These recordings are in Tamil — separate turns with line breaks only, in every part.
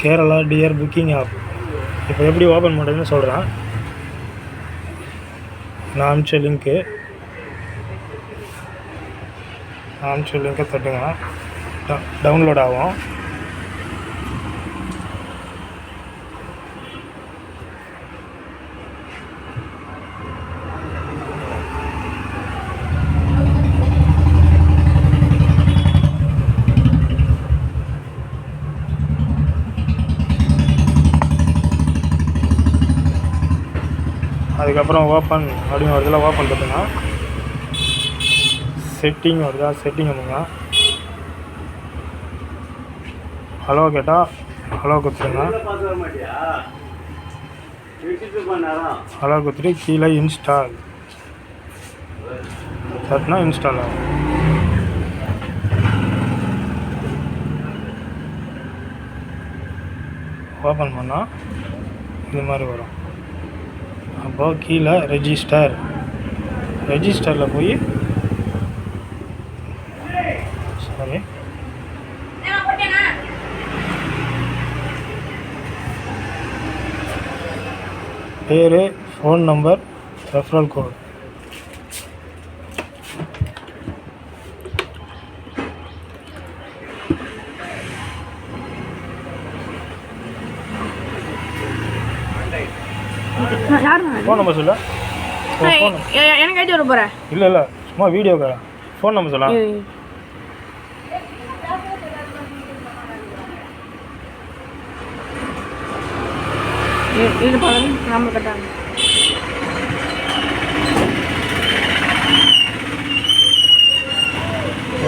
Kerala dear booking app. இப்போ எப்படி ஓப்பன் பண்ணுறதுன்னு சொல்கிறேன். நான் அனுப்பிச்ச லிங்க்கை தட்டுங்க. டவுன்லோட் ஆகும். அதுக்கப்புறம் ஓப்பன் அப்படின்னு வருதுல, ஓப்பன் பண்ணுங்க. செட்டிங் வருதா, செட்டிங் பண்ணுங்க. ஹலோ கேட்டால் ஹலோ கொடுத்துருங்க. ஹலோ கொடுத்துட்டு கீழே இன்ஸ்டால் தட்டினா இன்ஸ்டால் ஆகும். ஓப்பன் பண்ணால் இது மாதிரி வரும். அப்போது கீழே ரெஜிஸ்டரில் போய் பேர், phone number, referral code. Phone number சொல்ல
எனக்கு ஐடி வர போகிறேன்.
இல்லை சும்மா வீடியோக்கா. ஃபோன் நம்பர் சொல்ல.
இது பாருங்க, நம்பர் கட்டாங்க.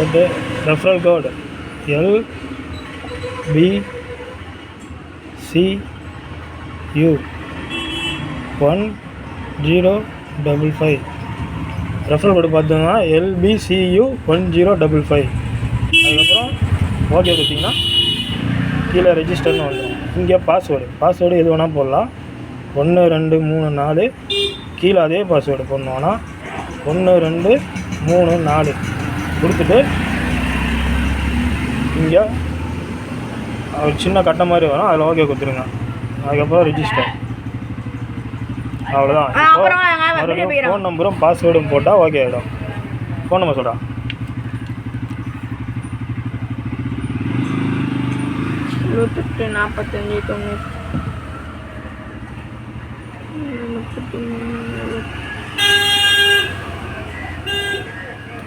Okay, referral code LBCU 1055. Referral code பார்த்தோம்னா LBCU 1055. அதுக்கப்புறம் ஓகே கொடுத்தீங்கன்னா கீழே ரெஜிஸ்டர்னு வந்துடும். இங்கே பாஸ்வேர்டு எது வேணால் போடலாம். 1 2 3 4. கீழே அதே பாஸ்வேர்டு போடணும். ஆனால் 1 2 3 4 கொடுத்துட்டு இங்கே ஒரு சின்ன கட்டை மாதிரி வரும், அதில் ஓகே கொடுத்துருங்க. அதுக்கப்புறம் ரெஜிஸ்டர். அவ்வளோதான். மறுபடியும் ஃபோன் நம்பரும் பாஸ்வேர்டும் போட்டால் ஓகே ஆகிடும். ஃபோன் நம்பர் சொல்கிறா.
45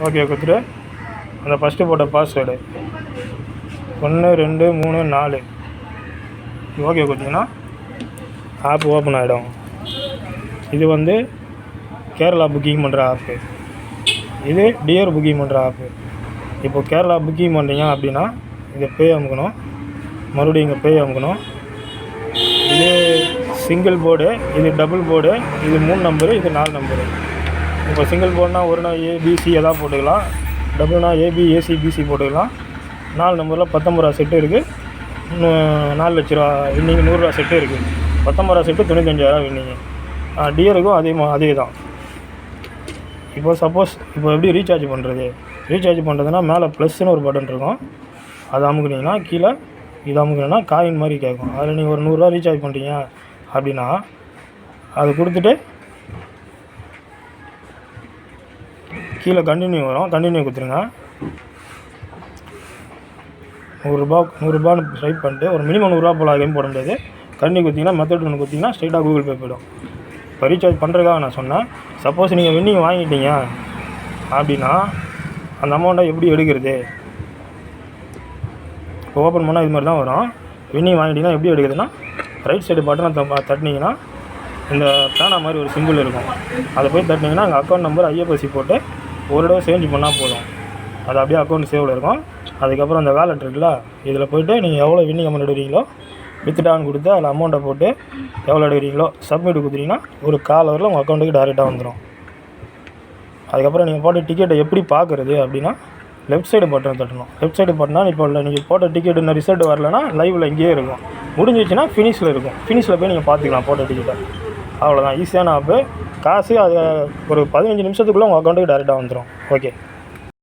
ஓகே கொடுத்துட்டு அந்த ஃபஸ்ட்டு போட்ட பாஸ்வேர்டு 1 2 3 4 ஓகே கொடுத்தீங்கன்னா ஆப் ஓப்பன் ஆகிடும். இது வந்து கேரளா புக்கிங் பண்ணுற ஆப்பு, இது டியர் புக்கிங் பண்ணுற ஆப்பு. இப்போ கேரளா புக்கிங் பண்ணுறீங்க அப்படின்னா இதை பே அமுக்கணும், மறுபடியும் இங்கே பே அமுக்கணும். இது சிங்கிள் போர்டு, இது டபுள் போர்டு, இது 3 நம்பரு, இது 4 நம்பரு. இப்போ சிங்கிள் போர்டுனா ஒருனா ABC எதாவது போட்டுக்கலாம், டபுள்னா AB AC BC போட்டுக்கலாம். 4 நம்பரில் 19 ரூபா செட்டு இருக்குது. 4 லட்ச ரூபா வின்னிங், 100 ரூபா செட்டு இருக்குது. 19 ரூபா செட்டு 95,000 வின்னிங்க. டியருக்கும் அதே தான். இப்போ சப்போஸ் இப்போ எப்படி ரீசார்ஜ் பண்ணுறதுனா மேலே ப்ளஸ்ன்னு ஒரு பட்டன் இருக்கும், அதை அமுக்குனிங்கன்னா கீழே இது அமுக்குனா காயின் மாதிரி கேட்கும். அதில் நீங்கள் ஒரு 100 ரூபா ரீசார்ஜ் பண்ணுறீங்க அப்படின்னா அது கொடுத்துட்டு கீழே கண்டினியூ வரும், கண்டினியூ கொடுத்துருங்க. 100 ரூபான்னு ஸ்வைப் பண்ணிட்டு ஒரு மினிமம் 100 ரூபா போல் கேம் போட முடியாது. கண்டினியூ கொடுத்தீங்கன்னா மெத்தட் ஒன்று கொடுத்தீங்கன்னா ஸ்ட்ரைட்டாக கூகுள் பே போய்டும். இப்போ ரீசார்ஜ் பண்ணுறதுக்காக நான் சொன்னேன். சப்போஸ் நீங்கள் வின்னிங் வாங்கிட்டீங்க அப்படின்னா அந்த அமௌண்ட்டை எப்படி எடுக்கிறது? இப்போ ஓப்பன் பண்ணால் இது மாதிரி தான் வரும். வின்னிங் வாங்கிட்டீங்கன்னா எப்படி எடுக்குதுன்னா, ரைட் சைடு பட்டனை தட்டினீங்கன்னா இந்த பேனா மாதிரி ஒரு சிம்பிள் இருக்கும், அதை போய் தட்டினீங்கன்னா அங்கே அக்கௌண்ட் நம்பர் IFSC போட்டு ஒரு தடவை சேஞ்ச் பண்ணால் போதும். அது அப்படியே அக்கௌண்ட் சேவில் இருக்கும். அதுக்கப்புறம் அந்த வேலெட் இருக்குல்ல, இதில் போய்ட்டு நீங்கள் எவ்வளோ வின்னிங் அமௌண்ட் எடுக்கிறீங்களோ வித்ட்ரான்னு கொடுத்து அதில் அமௌண்ட்டை போட்டு எவ்வளோ எடுக்கிறீங்களோ சப்மிட் கொடுத்துட்டிங்கன்னா ஒரு கால் ஹவரில் உங்கள் அக்கௌண்ட்டுக்கு டேரெக்டாக வந்துடும். அதுக்கப்புறம் நீங்கள் போட்ட டிக்கெட்டை எப்படி பார்க்குறது அப்படின்னா லெஃப்ட் சைடு பட்டன் தட்டணும். லெஃப்ட் சைடு பட்டனா இப்போ நீங்கள் போட்ட டிக்கெட் இன்னும் ரிசல்ட் வரலன்னா லைவில் இங்கேயே இருக்கும், முடிஞ்சிச்சுன்னா ஃபினிஷில் இருக்கும். ஃபினிஷில் போய் நீங்கள் பார்த்துக்கலாம் போட்ட டிக்கெட்டை. அவ்வளோதான், ஈஸியான ஆப்பு. காசு அது ஒரு 15 நிமிஷத்துக்குள்ளே உங்கள் அக்கௌண்ட்டுக்கு டேரெக்டாக வந்துடும். ஓகே.